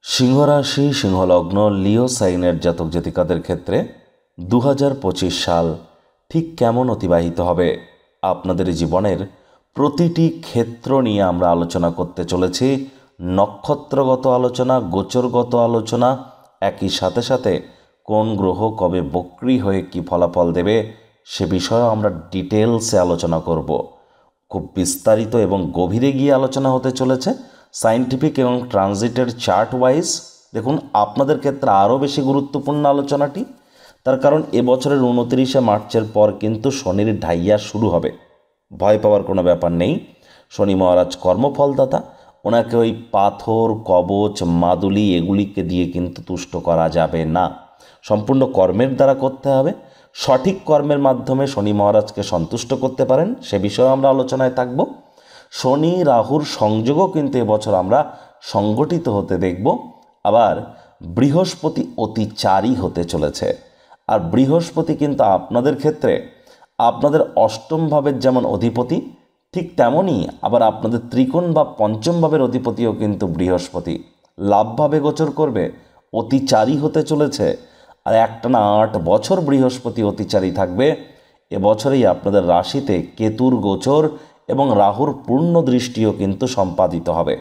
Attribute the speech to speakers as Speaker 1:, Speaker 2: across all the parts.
Speaker 1: সিংহরাশি সিংহলগ্ন লিও সাইনের জাতক জাতিকাদের ক্ষেত্রে 2025 সাল ঠিক কেমন অতিবাহিত হবে আপনাদের জীবনের প্রতিটি ক্ষেত্র নিয়ে আমরা আলোচনা করতে চলেছি। নক্ষত্রগত আলোচনা, গোচরগত আলোচনা, একই সাথে সাথে কোন গ্রহ কবে বক্রী হয়ে কি ফলাফল দেবে সে বিষয়ে আমরা ডিটেলসে আলোচনা করব। খুব বিস্তারিত এবং গভীরে গিয়ে আলোচনা হতে চলেছে। সায়েন্টিফিক এবং ট্রানজিটের চার্ট ওয়াইজ দেখুন আপনাদের ক্ষেত্রে আরও বেশি গুরুত্বপূর্ণ আলোচনাটি, তার কারণ এবছরের 29শে মার্চের পর কিন্তু শনির ঢাইয়া শুরু হবে। ভয় পাওয়ার কোনো ব্যাপার নেই। শনি মহারাজ কর্মফলদাতা, ওনাকে ওই পাথর, কবচ, মাদুলি এগুলিকে দিয়ে কিন্তু তুষ্ট করা যাবে না। সম্পূর্ণ কর্মের দ্বারা করতে হবে। সঠিক কর্মের মাধ্যমে শনি মহারাজকে সন্তুষ্ট করতে পারেন, সে বিষয়ে আমরা আলোচনায় থাকব। শনি রাহুর সংযোগও কিন্তু এবছর আমরা সংগঠিত হতে দেখব। আবার বৃহস্পতি অতিচারী হতে চলেছে। আর বৃহস্পতি কিন্তু আপনাদের ক্ষেত্রে আপনাদের অষ্টম ভাবের যেমন অধিপতি, ঠিক তেমনই আবার আপনাদের ত্রিকোণ বা পঞ্চম ভাবের অধিপতিও কিন্তু বৃহস্পতি লাভভাবে গোচর করবে, অতিচারী হতে চলেছে। আর একটানা 8 বছর বৃহস্পতি অতিচারী থাকবে। এবছরেই আপনাদের রাশিতে কেতুর গোচর এবং রাহুর পূর্ণ দৃষ্টিও কিন্তু সম্পাদিত হবে।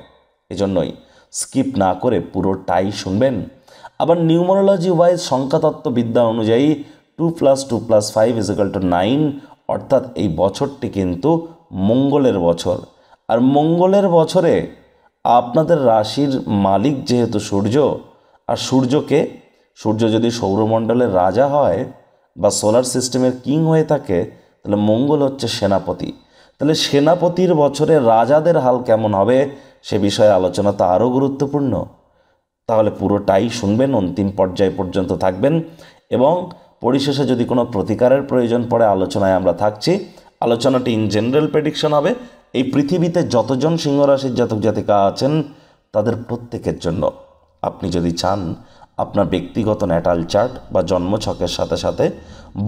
Speaker 1: এজন্যই স্কিপ না করে পুরোটাই শুনবেন। আবার নিউমারোলজি ওয়াইজ সংখ্যাতত্ত্ববিদ্যা অনুযায়ী 2+2+5=9, অর্থাৎ এই বছরটি কিন্তু মঙ্গলের বছর। আর মঙ্গলের বছরে আপনাদের রাশির মালিক যেহেতু সূর্য, আর সূর্য যদি সৌরমণ্ডলের রাজা হয় বা সোলার সিস্টেমের কিং হয়ে থাকে, তাহলে মঙ্গল হচ্ছে সেনাপতি। তাহলে সেনাপতির বছরে রাজাদের হাল কেমন হবে সে বিষয়ে আলোচনা তো আরও গুরুত্বপূর্ণ। তাহলে পুরোটাই শুনবেন, অন্তিম পর্যায় পর্যন্ত থাকবেন এবং পরিশেষে যদি কোনো প্রতিকারের প্রয়োজন পড়ে আলোচনায় আমরা থাকছি। আলোচনাটি ইন জেনারেল প্রেডিকশন হবে এই পৃথিবীতে যতজন সিংহরাশির জাতক জাতিকা আছেন তাদের প্রত্যেকের জন্য। আপনি যদি চান আপনার ব্যক্তিগত ন্যাটাল চার্ট বা জন্মছকের সাথে সাথে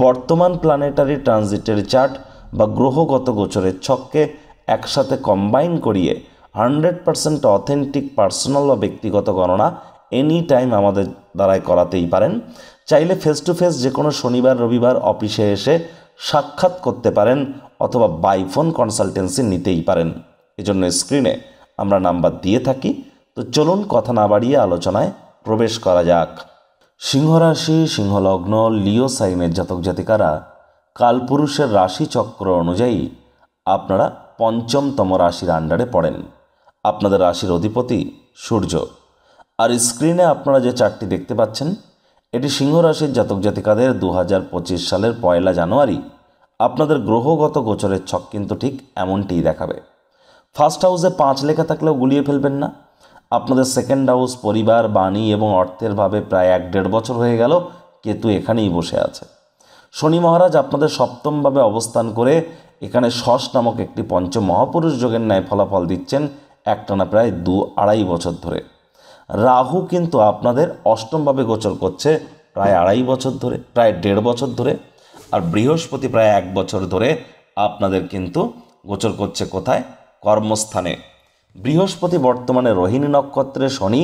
Speaker 1: বর্তমান প্ল্যানেটারি ট্রানজিটের চার্ট বা গ্রহগত গোচরের ছককে একসাথে কম্বাইন করিয়ে 100% অথেন্টিক পার্সোনাল বা ব্যক্তিগত গণনা এনি টাইম আমাদের দ্বারাই করাতেই পারেন। চাইলে ফেস টু ফেস যে কোনো শনিবার রবিবার অফিসে এসে সাক্ষাৎ করতে পারেন অথবা বাই ফোন কনসালটেন্সি নিতেই পারেন। এজন্য স্ক্রিনে আমরা নাম্বার দিয়ে থাকি। তো চলুন কথা না বাড়িয়ে আলোচনায় প্রবেশ করা যাক। সিংহরাশি সিংহলগ্ন লিও সাইনের জাতক জাতিকারা কালপুরুষের রাশি চক্র অনুযায়ী আপনারা পঞ্চমতম রাশির আন্ডারে পড়েন। আপনাদের রাশির অধিপতি সূর্য। আর স্ক্রিনে আপনারা যে চার্টটি দেখতে পাচ্ছেন এটি সিংহ রাশির জাতক জাতিকাদের 2025 সালের 1 জানুয়ারি আপনাদের গ্রহগত গোচরের ছক কিন্তু ঠিক এমনটিই দেখাবে। ফার্স্ট হাউসে 5 লেখা থাকলেও গুলিয়ে ফেলবেন না। আপনাদের সেকেন্ড হাউস পরিবার, বাণী এবং অর্থের ভাবে প্রায় 1-1.5 বছর হয়ে গেল কেতু এখানেই বসে আছে। শনি মহারাজ আপনাদের সপ্তমভাবে অবস্থান করে এখানে শশ নামক একটি পঞ্চ মহাপুরুষ যোগের ন্যায় ফলাফল দিচ্ছেন একটানা প্রায় 2-2.5 বছর ধরে। রাহু কিন্তু আপনাদের অষ্টমভাবে গোচর করছে প্রায় 2.5 বছর ধরে, প্রায় 1.5 বছর ধরে। আর বৃহস্পতি প্রায় 1 বছর ধরে আপনাদের কিন্তু গোচর করছে কোথায়? কর্মস্থানে। বৃহস্পতি বর্তমানে রোহিণী নক্ষত্রে, শনি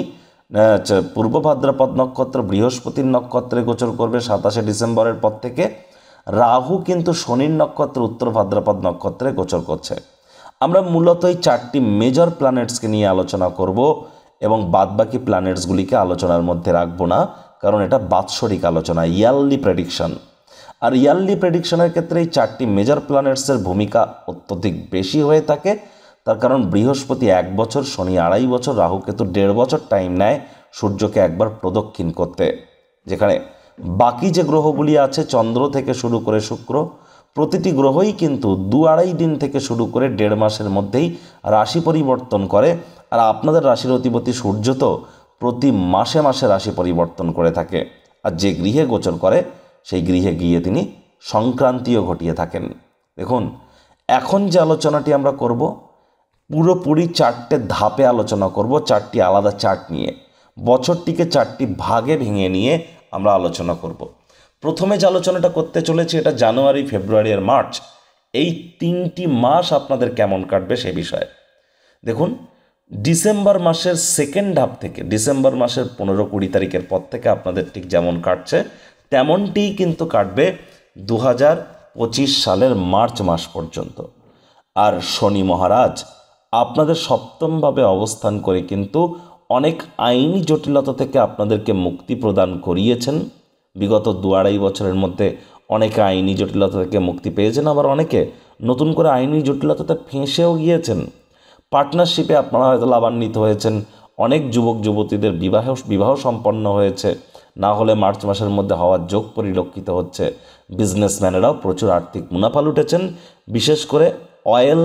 Speaker 1: পূর্ব ভাদ্রপদ নক্ষত্র বৃহস্পতির নক্ষত্রে গোচর করবে 27শে ডিসেম্বরের পর থেকে। রাহু কিন্তু শনির নক্ষত্র উত্তর ভাদ্রপদ নক্ষত্রে গোচর করছে। আমরা মূলত এই 4টি মেজর প্ল্যানেটসকে নিয়ে আলোচনা করব এবং বাদবাকি প্ল্যানেটসগুলিকে আলোচনার মধ্যে রাখবো না, কারণ এটা বাৎসরিক আলোচনা, ইয়ারলি প্রেডিকশন। আর ইয়ারলি প্রেডিকশনের ক্ষেত্রে এই 4টি মেজর প্ল্যানেটসের ভূমিকা অত্যধিক বেশি হয়ে থাকে। তার কারণ বৃহস্পতি 1 বছর, শনি 2.5 বছর, রাহু কেতু 1.5 বছর টাইম নেয় সূর্যকে একবার প্রদক্ষিণ করতে। যেখানে বাকি যে গ্রহগুলি আছে চন্দ্র থেকে শুরু করে শুক্র, প্রতিটি গ্রহই কিন্তু 2-2.5 দিন থেকে শুরু করে 1.5 মাসের মধ্যেই রাশি পরিবর্তন করে। আর আপনাদের রাশির অধিপতি সূর্য তো প্রতি মাসে মাসে রাশি পরিবর্তন করে থাকে। আর যে গৃহে গোচর করে সেই গৃহে গিয়ে তিনি সংক্রান্তিও ঘটিয়ে থাকেন। দেখুন, এখন যে আলোচনাটি আমরা করব পুরোপুরি 4টে ধাপে আলোচনা করব, 4টি আলাদা চার্ট নিয়ে বছরটিকে 4টি ভাগে ভেঙে নিয়ে আমরা আলোচনা করব। প্রথমে যে আলোচনাটা করতে চলেছি এটা জানুয়ারি, ফেব্রুয়ারি আর মার্চ, এই 3টি মাস আপনাদের কেমন কাটবে সে বিষয়ে। দেখুন, ডিসেম্বর মাসের সেকেন্ড হাফ থেকে, ডিসেম্বর মাসের 15-20 তারিখের পর থেকে আপনাদের ঠিক যেমন কাটছে তেমনটিই কিন্তু কাটবে 2025 সালের মার্চ মাস পর্যন্ত। আর শনি মহারাজ আপনাদের সপ্তমভাবে অবস্থান করে কিন্তু অনেক আইনি জটিলতা থেকে আপনাদেরকে মুক্তি প্রদান করিয়েছেন। বিগত 2-2.5 বছরের মধ্যে অনেকে আইনি জটিলতা থেকে মুক্তি পেয়েছেন, আবার অনেকে নতুন করে আইনি জটিলতাতে ফেঁসেও গিয়েছেন। পার্টনারশিপে আপনারা হয়তো লাভান্বিত হয়েছেন, অনেক যুবক যুবতীদের বিবাহ সম্পন্ন হয়েছে, না হলে মার্চ মাসের মধ্যে হওয়ার যোগ পরিলক্ষিত হচ্ছে। বিজনেসম্যানেরাও প্রচুর আর্থিক মুনাফা লুটেছেন, বিশেষ করে oil,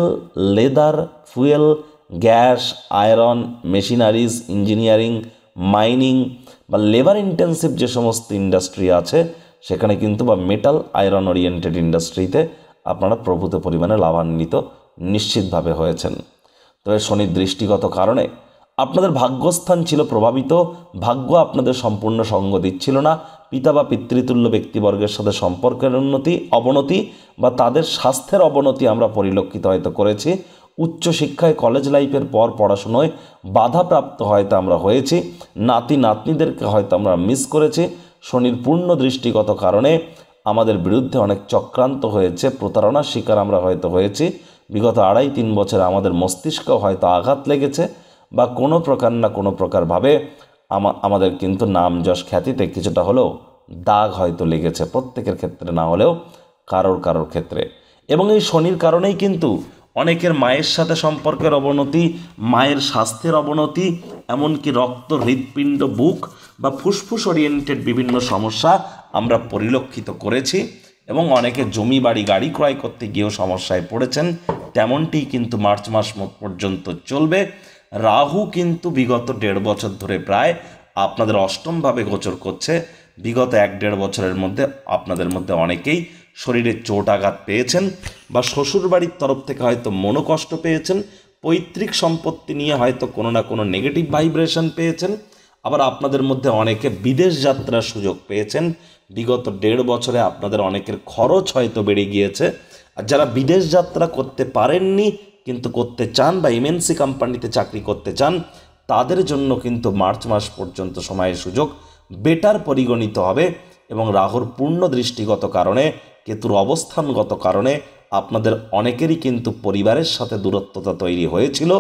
Speaker 1: leather, fuel, gas, iron, machineries, engineering, mining বা লেবার ইন্টেন্সিভ যে সমস্ত ইন্ডাস্ট্রি আছে সেখানে কিন্তু, বা মেটাল আয়রন ওরিয়েন্টেড ইন্ডাস্ট্রিতে আপনারা প্রভূত পরিমাণে লাভান্বিত নিশ্চিতভাবে হয়েছেন। তবে শনির দৃষ্টিগত কারণে আপনাদের ভাগ্যস্থান ছিল প্রভাবিত, ভাগ্য আপনাদের সম্পূর্ণ সঙ্গ দিচ্ছিল না। পিতা বা পিতৃতুল্য ব্যক্তিবর্গের সাথে সম্পর্কের অবনতি বা তাদের স্বাস্থ্যের অবনতি আমরা পরিলক্ষিত হয়তো করেছি। উচ্চশিক্ষায় কলেজ লাইফের পর পড়াশুনোয় বাধাপ্রাপ্ত হয়তো আমরা হয়েছি, নাতি নাতনিদেরকে হয়তো আমরা মিস করেছি। শনির পূর্ণ দৃষ্টিগত কারণে আমাদের বিরুদ্ধে অনেক চক্রান্ত হয়েছে, প্রতারণার শিকার আমরা হয়তো হয়েছি। বিগত 2.5-3 বছরে আমাদের মস্তিষ্কেও হয়তো আঘাত লেগেছে, বা কোনো প্রকার না কোনো প্রকারভাবে আমাদের কিন্তু নাম যশ খ্যাতিতে কিছুটা হলেও দাগ হয়তো লেগেছে, প্রত্যেকের ক্ষেত্রে না হলেও কারোর ক্ষেত্রে। এবং এই শনির কারণেই কিন্তু অনেকের মায়ের সাথে সম্পর্কের অবনতি, মায়ের স্বাস্থ্যের অবনতি, এমনকি রক্ত, হৃৎপিণ্ড, বুক বা ফুসফুস ওরিয়েন্টেড বিভিন্ন সমস্যা আমরা পরিলক্ষিত করেছি। এবং অনেকে জমি বাড়ি গাড়ি ক্রয় করতে গিয়েও সমস্যায় পড়েছেন। তেমনটি কিন্তু মার্চ মাস পর্যন্ত চলবে। রাহু কিন্তু বিগত 1.5 বছর ধরে প্রায় আপনাদের অষ্টমভাবে গোচর করছে। বিগত 1-1.5 বছরের মধ্যে আপনাদের মধ্যে অনেকেই শরীরে চোট আঘাত পেয়েছেন, বা শ্বশুরবাড়ির তরফ থেকে হয়তো মনোকষ্ট পেয়েছেন, পৈতৃক সম্পত্তি নিয়ে হয়তো কোনো না কোনো নেগেটিভ ভাইব্রেশন পেয়েছেন। আবার আপনাদের মধ্যে অনেকে বিদেশ যাত্রার সুযোগ পেয়েছেন। বিগত 1.5 বছরে আপনাদের অনেকের খরচ হয়তো বেড়ে গিয়েছে। আর যারা বিদেশ যাত্রা করতে পারেননি কিন্তু করতে চান, বা এমএনসি কোম্পানিতে চাকরি করতে চান, তাদের জন্য কিন্তু মার্চ মাস পর্যন্ত সময়ের সুযোগ বেটার পরিগণিত হবে। এবং রাহুর পূর্ণ দৃষ্টিগত কারণে, কেতুর অবস্থানগত কারণে আপনাদের অনেকেরই কিন্তু পরিবারের সাথে দূরত্বতা তৈরি হয়েছিল।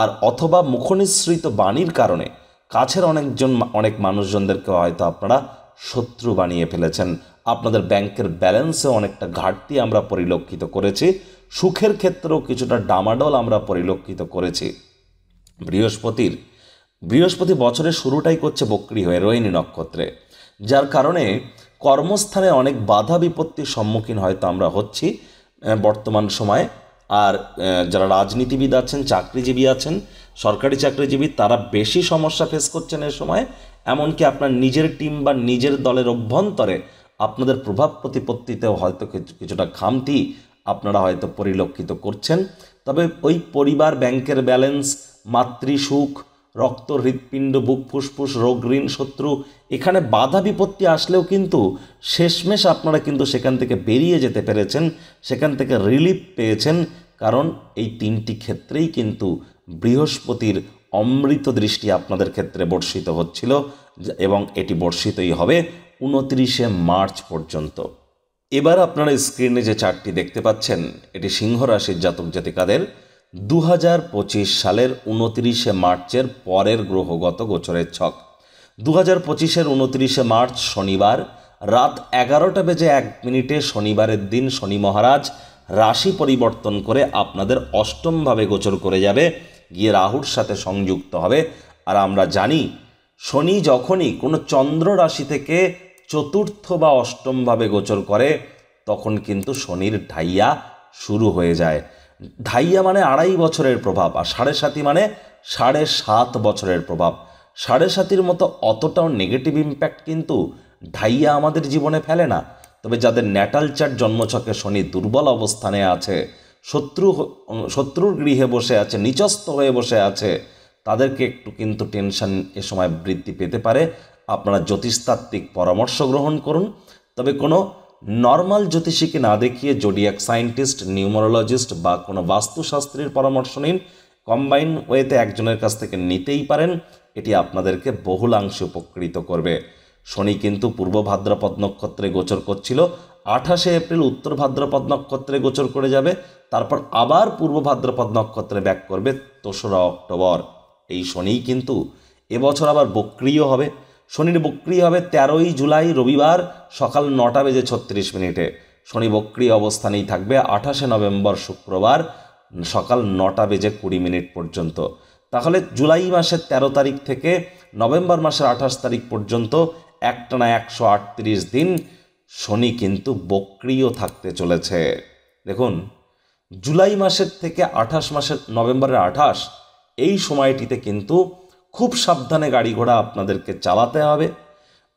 Speaker 1: আর অথবা মুখনিসৃত বাণীর কারণে কাছের অনেক মানুষজনদেরকে হয়তো আপনারা শত্রু বানিয়ে ফেলেছেন। আপনাদের ব্যাংকের ব্যালেন্সে অনেকটা ঘাটতি আমরা পরিলক্ষিত করেছি। সুখের ক্ষেত্রেও কিছুটা ডামাডোল আমরা পরিলক্ষিত করেছি। বৃহস্পতি বছরের শুরুটাই করছে বক্রী হয়ে রোহিণী নক্ষত্রে, যার কারণে কর্মস্থানে অনেক বাধা বিপত্তির সম্মুখীন হয়তো আমরা হচ্ছি বর্তমান সময়ে। আর যারা রাজনীতিবিদ আছেন, চাকরিজীবী আছেন, সরকারি চাকরিজীবী, তারা বেশি সমস্যা ফেস করছেন এ সময়। এমনকি আপনার নিজের টিম বা নিজের দলের অভ্যন্তরে আপনাদের প্রভাব প্রতিপত্তিতেও হয়তো কিছুটা খামতি আপনারা হয়তো পরিলক্ষিত করছেন। তবে ওই পরিবার, ব্যাংকের ব্যালেন্স, মাতৃসুখ, রক্ত, হৃৎপিণ্ড, বুক, ফুসফুস, রোগ, ঋণ, শত্রু, এখানে বাধা বিপত্তি আসলেও কিন্তু শেষমেশ আপনারা কিন্তু সেখান থেকে বেরিয়ে যেতে পেরেছেন, সেখান থেকে রিলিফ পেয়েছেন। কারণ এই 3টি ক্ষেত্রেই কিন্তু বৃহস্পতির অমৃত দৃষ্টি আপনাদের ক্ষেত্রে বর্ষিত হচ্ছিল, এবং এটি বর্ষিতই হবে 29শে মার্চ পর্যন্ত। এবার আপনারা স্ক্রিনে যে চার্টটি দেখতে পাচ্ছেন, এটি সিংহ রাশির জাতক জাতিকাদের 2025 সালের 29শে মার্চের পরের গ্রহগত গোচরের ছক। 2025-এর 29শে মার্চ শনিবার রাত 11:01 শনিবারের দিন শনি মহারাজ রাশি পরিবর্তন করে আপনাদের অষ্টমভাবে গোচর করে যাবে, গিয়ে রাহুর সাথে সংযুক্ত হবে। আর আমরা জানি শনি যখনই কোনো চন্দ্র রাশি থেকে চতুর্থ বা অষ্টমভাবে গোচর করে তখন কিন্তু শনির ঢাইয়া শুরু হয়ে যায়। ঢাইয়া মানে 2.5 বছরের প্রভাব, আর 7.5 মানে 7.5 বছরের প্রভাব। 7.5-র মতো অতটাও নেগেটিভ ইম্প্যাক্ট কিন্তু ঢাইয়া আমাদের জীবনে ফেলে না। তবে যাদের ন্যাটাল চার্ট জন্মছকে শনি দুর্বল অবস্থানে আছে, শত্রুর গৃহে বসে আছে, নিচস্থ হয়ে বসে আছে, তাদেরকে একটু কিন্তু টেনশন এ সময় বৃদ্ধি পেতে পারে। আপনারা জ্যোতিষতাত্ত্বিক পরামর্শ গ্রহণ করুন। তবে কোনো নর্মাল জ্যোতিষীকে না দেখিয়ে জোডিয়াক সায়েন্টিস্ট, নিউমারোলজিস্ট বা কোনো বাস্তুশাস্ত্রীর পরামর্শ নিন। কম্বাইন ওয়েতে একজনের কাছ থেকে নিতেই পারেন, এটি আপনাদেরকে বহুলাংশে উপকৃত করবে। শনি কিন্তু পূর্ব ভাদ্রপদ নক্ষত্রে গোচর করছিল, 28শে এপ্রিল উত্তর ভাদ্রপদ নক্ষত্রে গোচর করে যাবে, তারপর আবার পূর্ব ভাদ্রপদ নক্ষত্রে ব্যাক করবে 3রা অক্টোবর। এই শনিই কিন্তু এবছর আবার বক্রিয় হবে। শনির বক্রি হবে 13ই জুলাই রবিবার সকাল 9:36 শনি বক্রি অবস্থানেই থাকবে 28শে নভেম্বর শুক্রবার সকাল 9:20 পর্যন্ত। তাহলে জুলাই মাসের 13 তারিখ থেকে নভেম্বর মাসের 28 তারিখ পর্যন্ত একটানা 138 দিন শনি কিন্তু বক্রিয় থাকতে চলেছে। দেখুন, জুলাই মাসের থেকে 28 মাসের নভেম্বরের 28 এই সময়টিতে কিন্তু খুব সাবধানে গাড়ি ঘোড়া আপনাদেরকে চালাতে হবে।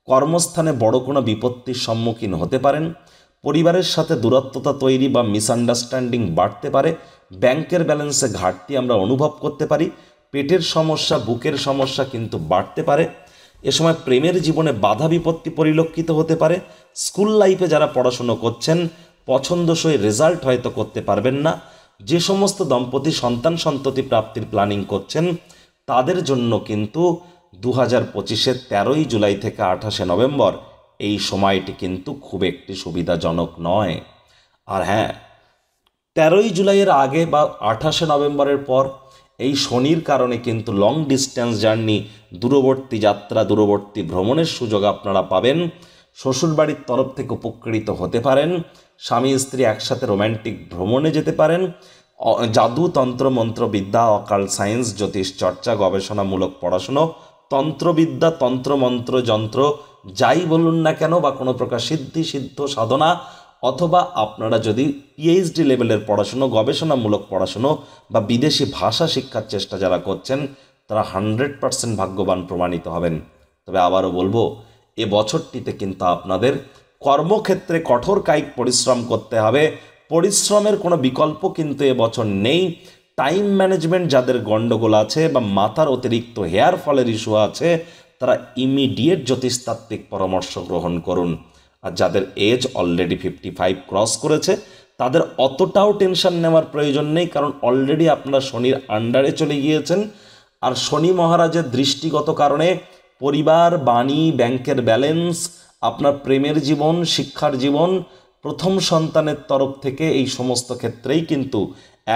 Speaker 1: কর্মস্থানে বড় কোনো বিপত্তির সম্মুখীন হতে পারেন। পরিবারের সাথে দূরত্বতা তৈরি বা মিসআন্ডারস্ট্যান্ডিং বাড়তে পারে। ব্যাংকের ব্যালেন্সে ঘাটতি আমরা অনুভব করতে পারি। পেটের সমস্যা, বুকের সমস্যা কিন্তু বাড়তে পারে। এ সময় প্রেমের জীবনে বাধা বিপত্তি পরিলক্ষিত হতে পারে। স্কুল লাইফে যারা পড়াশুনো করছেন পছন্দসই রেজাল্ট হয়তো করতে পারবেন না। যে সমস্ত দম্পতি সন্তান সন্ততি প্রাপ্তির প্ল্যানিং করছেন তাদের জন্য কিন্তু 2025-এর 13ই জুলাই থেকে 28শে নভেম্বর এই সময়টি কিন্তু খুব একটি সুবিধাজনক নয়। আর হ্যাঁ, 13ই জুলাইয়ের আগে বা 28শে নভেম্বরের পর এই শনির কারণে কিন্তু লং ডিস্টেন্স জার্নি, দূরবর্তী যাত্রা, দূরবর্তী ভ্রমণের সুযোগ আপনারা পাবেন। শ্বশুরবাড়ির তরফ থেকে উপকৃত হতে পারেন। স্বামী স্ত্রী একসাথে রোম্যান্টিক ভ্রমণে যেতে পারেন। জাদু, তন্ত্র, মন্ত্রবিদ্যা, অকাল্ট সায়েন্স, জ্যোতিষ চর্চা, গবেষণামূলক পড়াশুনো, তন্ত্রবিদ্যা, তন্ত্রমন্ত্র, যন্ত্র যাই বলুন না কেন, বা কোনো প্রকার সিদ্ধি সিদ্ধ সাধনা, অথবা আপনারা যদি পিএইচডি লেভেলের পড়াশুনো, গবেষণামূলক পড়াশুনো বা বিদেশি ভাষা শিক্ষার চেষ্টা যারা করছেন তারা 100% ভাগ্যবান প্রমাণিত হবেন। তবে আবারও বলবো, এ বছরটিতে কিন্তু আপনাদের কর্মক্ষেত্রে কঠোর কায়িক পরিশ্রম করতে হবে। পরিশ্রমের কোনো বিকল্প কিন্তু এবছর নেই। টাইম ম্যানেজমেন্ট যাদের গণ্ডগোল আছে বা মাথার অতিরিক্ত হেয়ার ফলের ইস্যু আছে তারা ইমিডিয়েট জ্যোতিষতাত্ত্বিক পরামর্শ গ্রহণ করুন। আর যাদের এজ অলরেডি 55 ক্রস করেছে তাদের অতটাও টেনশন নেওয়ার প্রয়োজন নেই, কারণ অলরেডি আপনারা শনির আন্ডারে চলে গিয়েছেন। আর শনি মহারাজের দৃষ্টিগত কারণে পরিবার, বাণী, ব্যাংকের ব্যালেন্স, আপনার প্রেমের জীবন, শিক্ষার জীবন, প্রথম সন্তানের তরফ থেকে এই সমস্ত ক্ষেত্রেই কিন্তু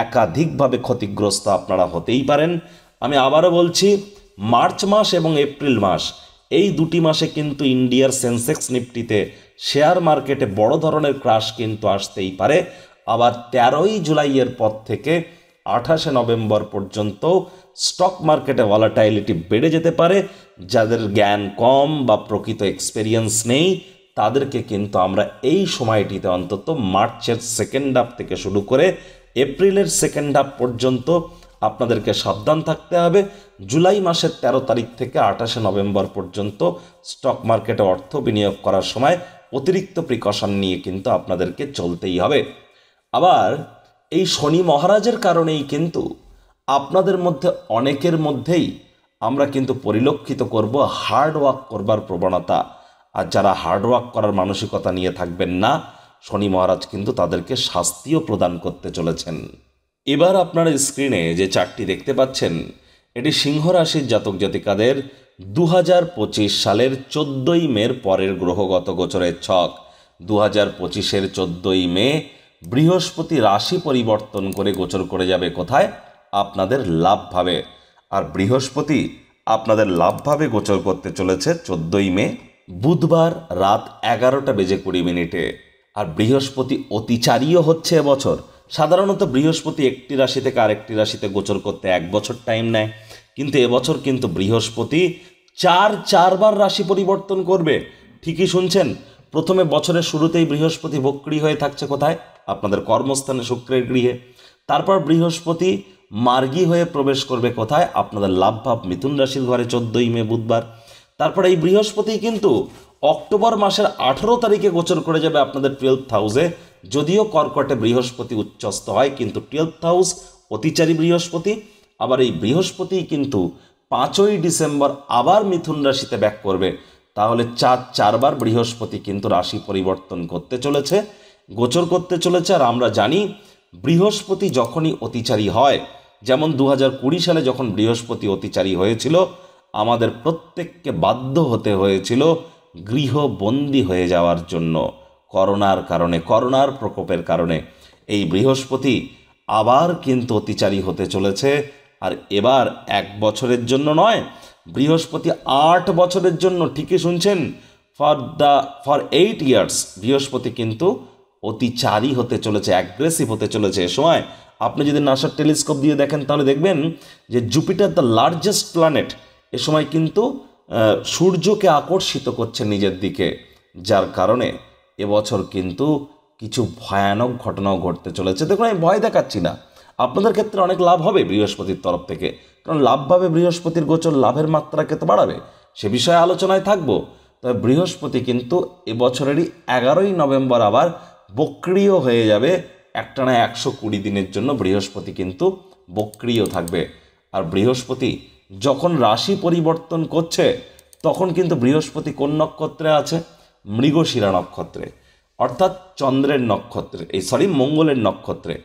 Speaker 1: একাধিকভাবে ক্ষতিগ্রস্ত আপনারা হতেই পারেন। আমি আবারও বলছি, মার্চ মাস এবং এপ্রিল মাস এই দুটি মাসে কিন্তু ইন্ডিয়ার সেন্সেক্স নিফটিতে শেয়ার মার্কেটে বড় ধরনের ক্রাশ কিন্তু আসতেই পারে। আবার 13ই জুলাইয়ের পর থেকে 28শে নভেম্বর পর্যন্ত স্টক মার্কেটে ভলাটাইলিটি বেড়ে যেতে পারে। যাদের জ্ঞান কম বা প্রকৃত এক্সপেরিয়েন্স নেই তাদেরকে কিন্তু আমরা এই সময়টিতে অন্তত মার্চের সেকেন্ড হাফ থেকে শুরু করে এপ্রিলের সেকেন্ড হাফ পর্যন্ত আপনাদেরকে সাবধান থাকতে হবে। জুলাই মাসের 13 তারিখ থেকে 28শে নভেম্বর পর্যন্ত স্টক মার্কেটে অর্থ বিনিয়োগ করার সময় অতিরিক্ত প্রিকশন নিয়ে কিন্তু আপনাদেরকে চলতেই হবে। আবার এই শনি মহারাজের কারণেই কিন্তু আপনাদের মধ্যে অনেকের মধ্যেই আমরা কিন্তু পরিলক্ষিত করব হার্ড ওয়ার্ক করবার প্রবণতা। আর যারা হার্ড ওয়ার্ক করার মানসিকতা নিয়ে থাকবেন না, শনি মহারাজ কিন্তু তাদেরকে শাস্তিও প্রদান করতে চলেছেন। এবার আপনারা স্ক্রিনে যে চার্টটি দেখতে পাচ্ছেন এটি সিংহ রাশির জাতক জাতিকাদের 2025 সালের 14ই মের পরের গ্রহগত গোচরের ছক। 2025-এর 14ই মে বৃহস্পতি রাশি পরিবর্তন করে গোচর করে যাবে কোথায়? আপনাদের লাভভাবে। আর বৃহস্পতি আপনাদের লাভভাবে গোচর করতে চলেছে 14ই মে বুধবার রাত 11:20 আর বৃহস্পতি অতিচারীও হচ্ছে এবছর। সাধারণত বৃহস্পতি একটি রাশি থেকে আরেকটি রাশিতে গোচর করতে 1 বছর টাইম নেয়, কিন্তু এবছর কিন্তু বৃহস্পতি চারবার রাশি পরিবর্তন করবে। ঠিকই শুনছেন, প্রথমে বছরের শুরুতেই বৃহস্পতি বক্রী হয়ে থাকছে কোথায়? আপনাদের কর্মস্থানে শুক্রের গৃহে। তারপর বৃহস্পতি মার্গী হয়ে প্রবেশ করবে কোথায়? আপনাদের লাভভাব মিথুন রাশির ঘরে 14ই মে বুধবার। তারপর এই বৃহস্পতি কিন্তু অক্টোবর মাসের 18 তারিখে গোচর করে যাবে আপনাদের 12th হাউসে। যদিও কর্কটে বৃহস্পতি উচ্চস্থ হয়, কিন্তু 12th হাউস অতিচারী বৃহস্পতি। আবার এই বৃহস্পতি কিন্তু 5ই ডিসেম্বর আবার মিথুন রাশিতে ব্যাক করবে। তাহলে চারবার বৃহস্পতি কিন্তু রাশি পরিবর্তন করতে চলেছে, গোচর করতে চলেছে। আর আমরা জানি বৃহস্পতি যখনই অতিচারী হয়, যেমন 2020 সালে যখন বৃহস্পতি অতিচারী হয়েছিল, আমাদের প্রত্যেককে বাধ্য হতে হয়েছিল গৃহবন্দী হয়ে যাওয়ার জন্য করোনার কারণে, করোনার প্রকোপের কারণে। এই বৃহস্পতি আবার কিন্তু অতিচারী হতে চলেছে। আর এবার 1 বছরের জন্য নয়, বৃহস্পতি 8 বছরের জন্য, ঠিকই শুনছেন, ফর 8 ইয়ার্স বৃহস্পতি কিন্তু অতিচারী হতে চলেছে, অ্যাগ্রেসিভ হতে চলেছে। এ সময় আপনি যদি নাসার টেলিস্কোপ দিয়ে দেখেন তাহলে দেখবেন যে জুপিটার দ্য লার্জেস্ট প্ল্যানেট এ সময় কিন্তু সূর্যকে আকর্ষিত করছে নিজের দিকে, যার কারণে এবছর কিন্তু কিছু ভয়ানক ঘটনাও ঘটতে চলেছে। দেখুন, আমি ভয় দেখাচ্ছি না, আপনাদের ক্ষেত্রে অনেক লাভ হবে বৃহস্পতির তরফ থেকে, কারণ লাভভাবে বৃহস্পতির গোচর লাভের মাত্রাকে তো বাড়াবে, সে বিষয়ে আলোচনায় থাকবো। তবে বৃহস্পতি কিন্তু এবছরেরই 11ই নভেম্বর আবার বক্রিয় হয়ে যাবে। একটানা 120 দিনের জন্য বৃহস্পতি কিন্তু বক্রিয় থাকবে। আর বৃহস্পতি যখন রাশি পরিবর্তন করছে তখন কিন্তু বৃহস্পতি কোন নক্ষত্রে আছে? মৃগশিরা নক্ষত্রে, অর্থাৎ চন্দ্রের নক্ষত্রে, মঙ্গলের নক্ষত্রে।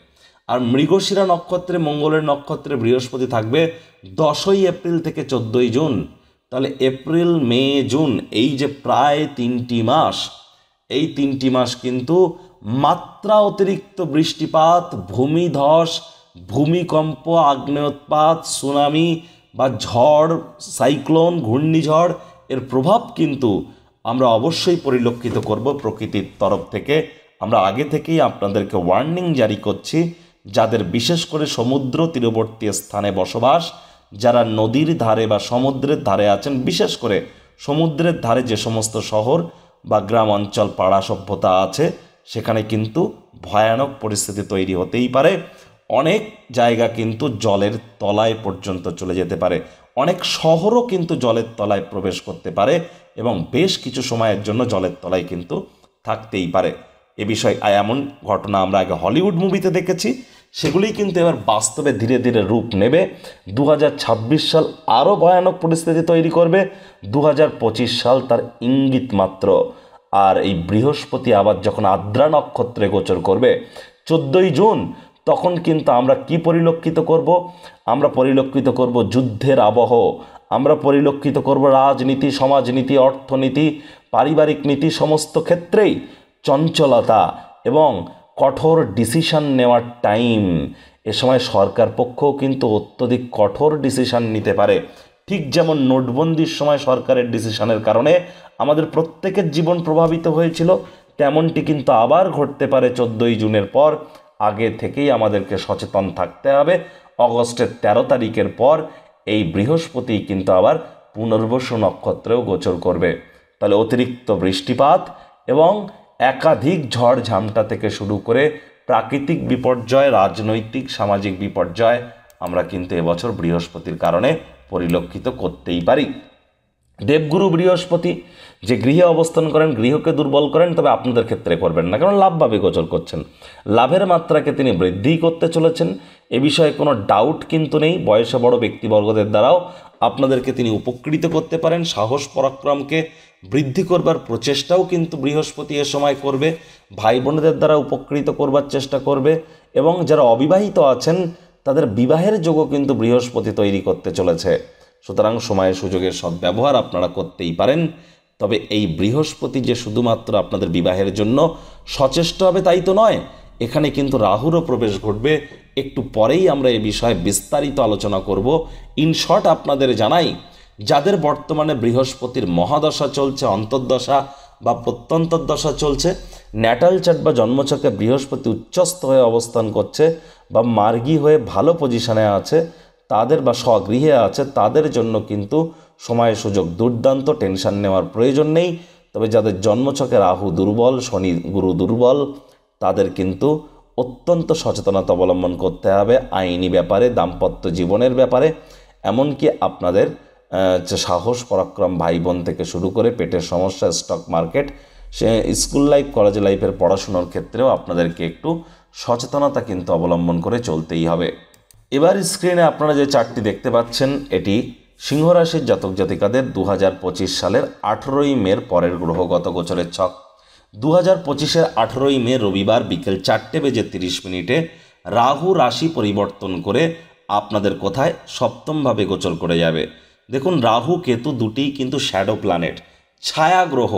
Speaker 1: আর মৃগশিরা নক্ষত্রে, মঙ্গলের নক্ষত্রে বৃহস্পতি থাকবে 10ই এপ্রিল থেকে 14ই জুন। তাহলে এপ্রিল, মে, জুন, এই যে প্রায় 3টি মাস, এই 3টি মাস কিন্তু মাত্রা অতিরিক্ত বৃষ্টিপাত, ভূমিধস, ভূমিকম্প, আগ্নেয়োৎপাত, সুনামি বা ঝড়, সাইক্লোন, ঘূর্ণিঝড় এর প্রভাব কিন্তু আমরা অবশ্যই পরিলক্ষিত করব প্রকৃতির তরফ থেকে। আমরা আগে থেকেই আপনাদেরকে ওয়ার্নিং জারি করছি, যাদের বিশেষ করে সমুদ্র তীরবর্তী স্থানে বসবাস, যারা নদীর ধারে বা সমুদ্রের ধারে আছেন, বিশেষ করে সমুদ্রের ধারে যে সমস্ত শহর বা গ্রাম অঞ্চল, পাড়া সভ্যতা আছে, সেখানে কিন্তু ভয়ানক পরিস্থিতি তৈরি হতেই পারে। অনেক জায়গা কিন্তু জলের তলায় পর্যন্ত চলে যেতে পারে, অনেক শহরও কিন্তু জলের তলায় প্রবেশ করতে পারে এবং বেশ কিছু সময়ের জন্য জলের তলায় কিন্তু থাকতেই পারে। এ বিষয়ে এমন ঘটনা আমরা আগে হলিউড মুভিতে দেখেছি, সেগুলিই কিন্তু এবার বাস্তবে ধীরে ধীরে রূপ নেবে। 2026 সাল আরও ভয়ানক পরিস্থিতি তৈরি করবে, 2025 সাল তার ইঙ্গিত মাত্র। আর এই বৃহস্পতি আবার যখন আদ্রা নক্ষত্রে গোচর করবে 14ই জুন, তখন কিন্তু আমরা কি পরিলক্ষিত করব? আমরা পরিলক্ষিত করব যুদ্ধের আবহ, আমরা পরিলক্ষিত করব রাজনীতি, সমাজনীতি, অর্থনীতি, পারিবারিক নীতি, সমস্ত ক্ষেত্রেই চঞ্চলতা এবং কঠোর ডিসিশন নেওয়ার টাইম। এ সময় সরকার পক্ষও কিন্তু অত্যধিক কঠোর ডিসিশন নিতে পারে। ঠিক যেমন নোটবন্দির সময় সরকারের ডিসিশনের কারণে আমাদের প্রত্যেকের জীবন প্রভাবিত হয়েছিল, তেমনটি কিন্তু আবার ঘটতে পারে 14ই জুনের পর। আগে থেকেই আমাদেরকে সচেতন থাকতে হবে। অগস্টের 13 তারিখের পর এই বৃহস্পতি কিন্তু আবার পুনর্বসু নক্ষত্রেও গোচর করবে। তাহলে অতিরিক্ত বৃষ্টিপাত এবং একাধিক ঝড় ঝামটা থেকে শুরু করে প্রাকৃতিক বিপর্যয়, রাজনৈতিক, সামাজিক বিপর্যয় আমরা কিন্তু এবছর বৃহস্পতির কারণে পরিলক্ষিত করতেই পারি। দেবগুরু বৃহস্পতি যে গৃহে অবস্থান করেন, গৃহকে দুর্বল করেন, তবে আপনাদের ক্ষেত্রে করবেন না, কারণ লাভভাবে গোচর করছেন, লাভের মাত্রাকে তিনি বৃদ্ধি করতে চলেছেন। এ বিষয়ে কোনো ডাউট কিন্তু নেই। বয়সে বড় ব্যক্তিবর্গদের দ্বারাও আপনাদেরকে তিনি উপকৃত করতে পারেন। সাহস পরাক্রমকে বৃদ্ধি করবার প্রচেষ্টাও কিন্তু বৃহস্পতি এ সময় করবে, ভাই বোনেদের দ্বারা উপকৃত করবার চেষ্টা করবে এবং যারা অবিবাহিত আছেন তাদের বিবাহের যোগও কিন্তু বৃহস্পতি তৈরি করতে চলেছে। সুতরাং সময় সুযোগের সদ্ব্যবহার আপনারা করতেই পারেন। তবে এই বৃহস্পতি যে শুধুমাত্র আপনাদের বিবাহের জন্য সচেষ্ট হবে তাই তো নয়, এখানে কিন্তু রাহুরও প্রবেশ ঘটবে। একটু পরেই আমরা এই বিষয়ে বিস্তারিত আলোচনা করব। ইন শর্ট আপনাদের জানাই, যাদের বর্তমানে বৃহস্পতির মহাদশা চলছে, অন্তর্দশা বা প্রত্যন্তর্দশা চলছে, ন্যাটাল চার্ট বা জন্মছকে বৃহস্পতি উচ্চস্থ হয়ে অবস্থান করছে বা মার্গী হয়ে ভালো পজিশনে আছে, তাদের বা স্বগৃহে আছে, তাদের জন্য কিন্তু সময় সুযোগ দুর্দান্ত, টেনশন নেওয়ার প্রয়োজন নেই। তবে যাদের জন্মছকে রাহু দুর্বল, শনি গুরু দুর্বল, তাদের কিন্তু অত্যন্ত সচেতনতা অবলম্বন করতে হবে আইনি ব্যাপারে, দাম্পত্য জীবনের ব্যাপারে, এমনকি আপনাদের যে সাহস পরাক্রম ভাই বোন থেকে শুরু করে পেটের সমস্যা, স্টক মার্কেট, সে স্কুল লাইফ, কলেজ লাইফের পড়াশুনোর ক্ষেত্রেও আপনাদেরকে একটু সচেতনতা কিন্তু অবলম্বন করে চলতেই হবে। এবার স্ক্রিনে আপনারা যে চার্টটি দেখতে পাচ্ছেন, এটি সিংহ রাশির জাতক জাতিকাদের 2025 সালের 18ই মের পরের গ্রহগত গোচরের ছক। 2025-এর 18ই মে রবিবার বিকেল 4:30 রাহু রাশি পরিবর্তন করে আপনাদের কোথায় সপ্তমভাবে গোচর করে যাবে। দেখুন রাহু কেতু দুটিই কিন্তু শ্যাডো প্ল্যানেট, ছায়া গ্রহ,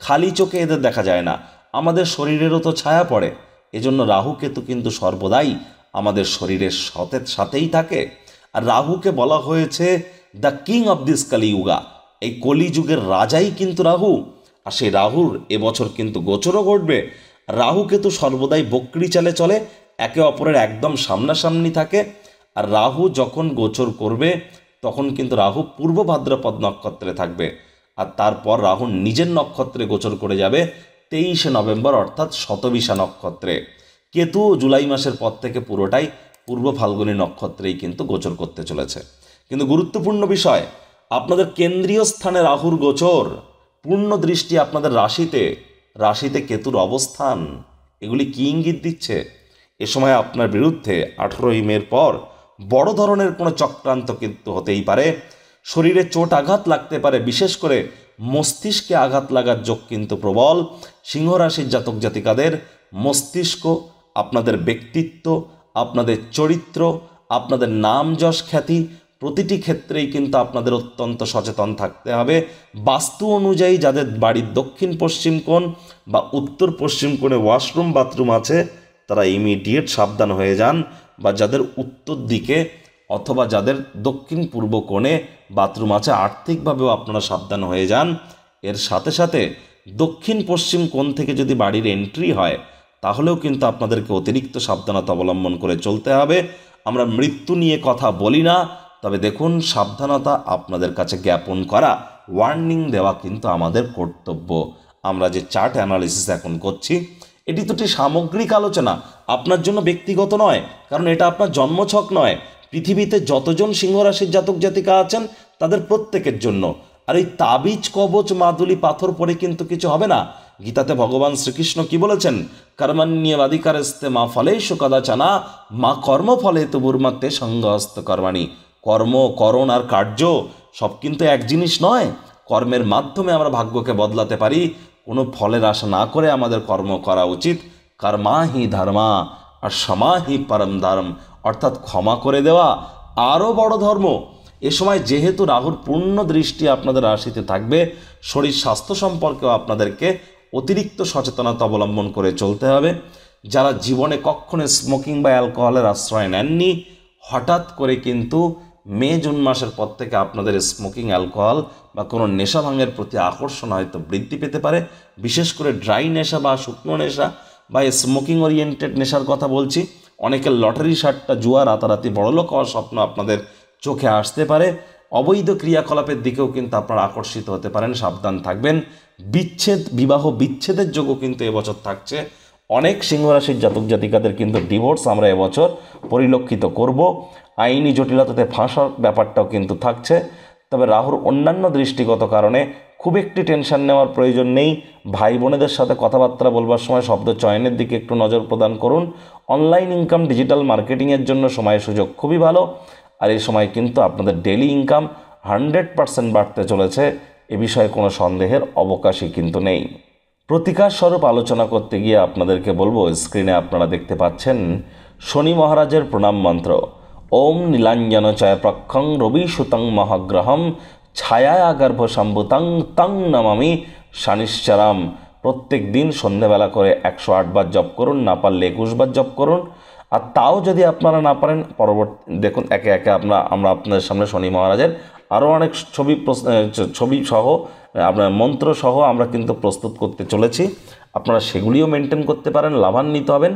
Speaker 1: খালি চোখে এদের দেখা যায় না, আমাদের শরীরেরও তো ছায়া পড়ে। এজন্য রাহু কেতু কিন্তু সর্বদাই আমাদের শরীরের সাথেই থাকে। আর রাহুকে বলা হয়েছে the king of this Kaliyuga, এই কলিযুগের রাজাই কিন্তু রাহু। আর সেই রাহুর এবছর কিন্তু গোচরও ঘটবে। রাহু কেতু সর্বদাই বক্রি চালে চলে, একে অপরের একদম সামনাসামনি থাকে। আর রাহু যখন গোচর করবে তখন কিন্তু রাহু পূর্ব ভাদ্রপদ নক্ষত্রে থাকবে, আর তারপর রাহু নিজের নক্ষত্রে গোচর করে যাবে 23শে নভেম্বর অর্থাৎ শতবিশা নক্ষত্রে। কেতু জুলাই মাসের পর থেকে পুরোটাই পূর্ব ফাল্গুনী নক্ষত্রেই কিন্তু গোচর করতে চলেছে। কিন্তু গুরুত্বপূর্ণ বিষয়, আপনাদের কেন্দ্রীয় স্থানে রাহুর গোচর, পূর্ণ দৃষ্টি আপনাদের রাশিতে কেতুর অবস্থান, এগুলি কি ইঙ্গিত দিচ্ছে? এ সময় আপনার বিরুদ্ধে 18ই মের পর বড় ধরনের কোনো চক্রান্ত কিন্তু হতেই পারে। শরীরে চোট আঘাত লাগতে পারে, বিশেষ করে মস্তিষ্কে আঘাত লাগার যোগ কিন্তু প্রবল। সিংহ রাশির জাতক জাতিকাদের মস্তিষ্ক, আপনাদের ব্যক্তিত্ব, আপনাদের চরিত্র, আপনাদের নাম যশ খ্যাতি, প্রতিটি ক্ষেত্রেই কিন্তু আপনাদের অত্যন্ত সচেতন থাকতে হবে। বাস্তু অনুযায়ী যাদের বাড়ির দক্ষিণ পশ্চিম কোণ বা উত্তর পশ্চিম কোণে ওয়াশরুম বাথরুম আছে তারা ইমিডিয়েট সাবধান হয়ে যান, বা যাদের উত্তর দিকে অথবা যাদের দক্ষিণ পূর্ব কোণে বাথরুম আছে আর্থিকভাবেও আপনারা সাবধান হয়ে যান। এর সাথে সাথে দক্ষিণ পশ্চিম কোণ থেকে যদি বাড়ির এন্ট্রি হয় তাহলেও কিন্তু আপনাদেরকে অতিরিক্ত সাবধানতা অবলম্বন করে চলতে হবে। আমরা মৃত্যু নিয়ে কথা বলি না, তবে দেখুন সাবধানতা আপনাদের কাছে জ্ঞাপন করা, ওয়ার্নিং দেওয়া কিন্তু আমাদের কর্তব্য। আমরা যে চার্ট অ্যানালিসিস এখন করছি এটি তো একটি সামগ্রিক আলোচনা, আপনার জন্য ব্যক্তিগত নয়, কারণ এটা আপনার জন্মছক নয়। পৃথিবীতে যতজন সিংহ রাশির জাতক জাতিকা আছেন তাদের প্রত্যেকের জন্য। আর এই তাবিজ কবচ মাদুলি পাথর পরে কিন্তু কিছু হবে না। গীতাতে ভগবান শ্রীকৃষ্ণ কি বলেছেন? কর্মণ্যেবাধিকারস্তে মা ফলেষু কদাচনা মা কর্মফলে তুর্মাতে সঙ্গহস্ত কর্মাণি। কর্ম, করণ আর কার্য সব কিন্তু এক জিনিস নয়। কর্মের মাধ্যমে আমরা ভাগ্যকে বদলাতে পারি, কোনো ফলের আশা না করে আমাদের কর্ম করা উচিত। কর্মা হি ধর্মা আর সমা হি পরম ধর্ম, অর্থাৎ ক্ষমা করে দেওয়া আরও বড় ধর্ম। এ সময় যেহেতু রাহুর পূর্ণ দৃষ্টি আপনাদের রাশিতে থাকবে, শরীর স্বাস্থ্য সম্পর্কেও আপনাদেরকে অতিরিক্ত সচেতনতা অবলম্বন করে চলতে হবে। যারা জীবনে কখনো স্মোকিং বা অ্যালকোহলের আশ্রয় নেননি, হঠাৎ করে কিন্তু মে জুন মাসের পর থেকে আপনাদের স্মোকিং, অ্যালকোহল বা কোনো নেশা ভাঙের প্রতি আকর্ষণ হয়তো বৃদ্ধি পেতে পারে। বিশেষ করে ড্রাই নেশা বা শুকনো নেশা বা স্মোকিং ওরিয়েন্টেড নেশার কথা বলছি। অনেকের লটারি সাট্টা, জুয়া, রাতারাতি বড়লোক হওয়ার স্বপ্ন আপনাদের চোখে আসতে পারে। অবৈধ ক্রিয়াকলাপের দিকেও কিন্তু আপনারা আকর্ষিত হতে পারেন, সাবধান থাকবেন। বিবাহ বিচ্ছেদের যোগও কিন্তু এবছর থাকছে। অনেক সিংহরাশির জাতক জাতিকাদের কিন্তু ডিভোর্স আমরা এবছর পরিলক্ষিত করব। আইনি জটিলতাতে ফাঁসার ব্যাপারটাও কিন্তু থাকছে। তবে রাহুর অন্যান্য দৃষ্টিগত কারণে খুব একটি টেনশন নেওয়ার প্রয়োজন নেই। ভাই বোনেদের সাথে কথাবার্তা বলবার সময় শব্দ চয়নের দিকে একটু নজর প্রদান করুন। অনলাইন ইনকাম, ডিজিটাল মার্কেটিংয়ের জন্য সময় সুযোগ খুবই ভালো। আর এই সময় কিন্তু আপনাদের ডেলি ইনকাম 100% বাড়তে চলেছে, এ বিষয়ে কোনো সন্দেহের অবকাশই কিন্তু নেই। প্রতিকার স্বরূপ আলোচনা করতে গিয়ে আপনাদেরকে বলবো, স্ক্রিনে আপনারা দেখতে পাচ্ছেন শনি মহারাজের প্রণাম মন্ত্র। ওম নীলাঞ্জন চয়প্রক্ষং রবি সুতং মহাগ্রহম ছায়াগর্ভ সম্ভুতং তং নমামি শনিশ্চরাম। প্রত্যেক দিন সন্ধ্যেবেলা করে 108 বার জপ করুন, না পারলে 21 বার জপ করুন। আর তাও যদি আপনারা না পারেন, পরবর্তী দেখুন একে একে আমরা আপনাদের সামনে শনি মহারাজের আরও অনেক ছবি সহ আপনার মন্ত্র সহ আমরা কিন্তু প্রস্তুত করতে চলেছি। আপনারা সেগুলিও মেনটেন করতে পারেন, লাভান্বিত হবেন।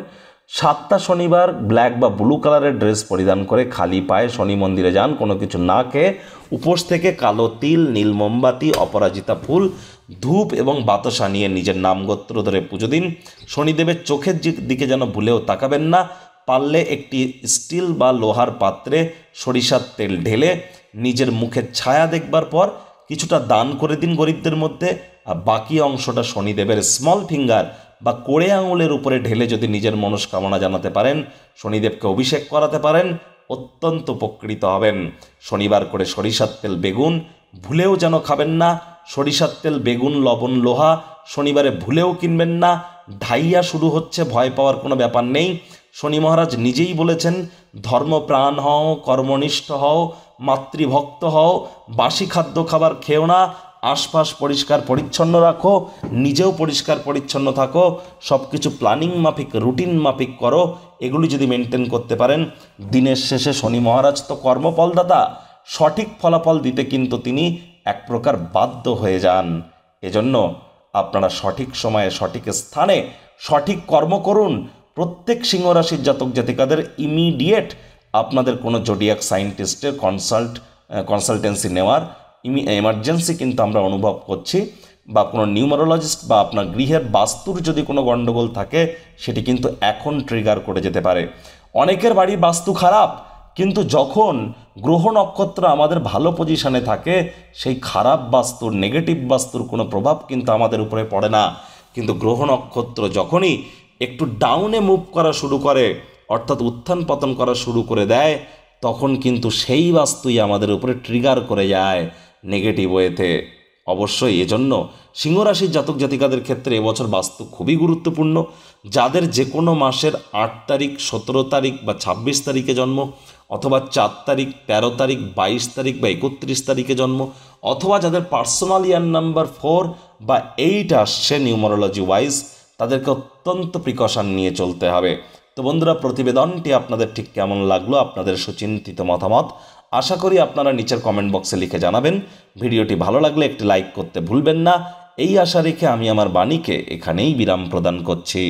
Speaker 1: 7টা শনিবার ব্ল্যাক বা ব্লু কালারের ড্রেস পরিধান করে খালি পায়ে শনি মন্দিরে যান, কোনো কিছু না খেয়ে। উপোস থেকে কালো তিল, নীল মোমবাতি, অপরাজিতা ফুল, ধূপ এবং বাতাসা নিয়ে নিজের নামগোত্র ধরে পুজো দিন। শনিদেবের চোখের দিকে যেন ভুলেও তাকাবেন না। পারলে একটি স্টিল বা লোহার পাত্রে সরিষার তেল ঢেলে নিজের মুখের ছায়া দেখবার পর কিছুটা দান করে দিন গরিবদের মধ্যে। আর বাকি অংশটা শনিদেবের স্মল ফিঙ্গার বা কোড়ে আঙুলের উপরে ঢেলে যদি নিজের মনস্কামনা জানাতে পারেন, শনিদেবকে অভিষেক করাতে পারেন, অত্যন্ত উপকৃত হবেন। শনিবার করে সরিষার তেল, বেগুন ভুলেও যেন খাবেন না। সরিষার তেল, বেগুন, লবণ, লোহা শনিবারে ভুলেও কিনবেন না। ঢাইয়া শুরু হচ্ছে, ভয় পাওয়ার কোনো ব্যাপার নেই। শনি মহারাজ নিজেই বলেছেন, ধর্মপ্রাণ হও, কর্মনিষ্ঠ হও, মাতৃভক্ত হও, বাসি খাদ্য খাবার খেও না, আশপাশ পরিষ্কার পরিচ্ছন্ন রাখো, নিজেও পরিষ্কার পরিচ্ছন্ন থাকো, সব কিছু প্ল্যানিং মাফিক, রুটিন মাফিক করো। এগুলি যদি মেনটেন করতে পারেন, দিনের শেষে শনি মহারাজ তো কর্মফলদাতা, সঠিক ফলাফল দিতে কিন্তু তিনি এক প্রকার বাধ্য হয়ে যান। এজন্য আপনারা সঠিক সময়ে সঠিক স্থানে সঠিক কর্ম করুন। প্রত্যেক সিংহ রাশির জাতক জাতিকাদের ইমিডিয়েট আপনাদের কোনো জোডিয়াক সায়েন্টিস্টের কনসালটেন্সি নেওয়ার এমার্জেন্সি কিন্তু আমরা অনুভব করছি, বা কোনো নিউমারোলজিস্ট বা আপনার গৃহের বাস্তুর যদি কোনো গণ্ডগোল থাকে সেটি কিন্তু এখন ট্রিগার করে যেতে পারে। অনেকের বাড়ির বাস্তু খারাপ, কিন্তু যখন গ্রহ নক্ষত্র আমাদের ভালো পজিশনে থাকে, সেই খারাপ বাস্তুর, নেগেটিভ বাস্তুর কোনো প্রভাব কিন্তু আমাদের উপরে পড়ে না। কিন্তু গ্রহ নক্ষত্র যখনই একটু ডাউনে মুভ করা শুরু করে, অর্থাৎ উত্থান পতন করা শুরু করে দেয়, তখন কিন্তু সেই বাস্তুই আমাদের উপরে ট্রিগার করে যায় নেগেটিভ ওয়েতে। অবশ্যই এজন্য সিংহরাশির জাতক জাতিকাদের ক্ষেত্রে এবছর বাস্তু খুবই গুরুত্বপূর্ণ। যাদের যে কোনো মাসের 8 তারিখ, 17 তারিখ বা 26 তারিখে জন্ম, অথবা 4 তারিখ, 13 তারিখ, 22 তারিখ বা 31 তারিখে জন্ম, অথবা যাদের পার্সোনাল ইয়ার নাম্বার 4 বা 8 আসছে নিউমারোলজি ওয়াইজ, তাদেরকে অত্যন্ত প্রিকশন নিয়ে চলতে হবে। তো বন্ধুরা, প্রতিবেদনটি আপনাদের ঠিক কেমন লাগলো, আপনাদের সুচিন্তিত মতামত আশা করি আপনারা নিচের কমেন্ট বক্সে লিখে জানাবেন। ভিডিওটি ভালো লাগলে একটি লাইক করতে ভুলবেন না। এই আশা রেখে আমি আমার বাণীকে এখানেই বিরাম প্রদান করছি।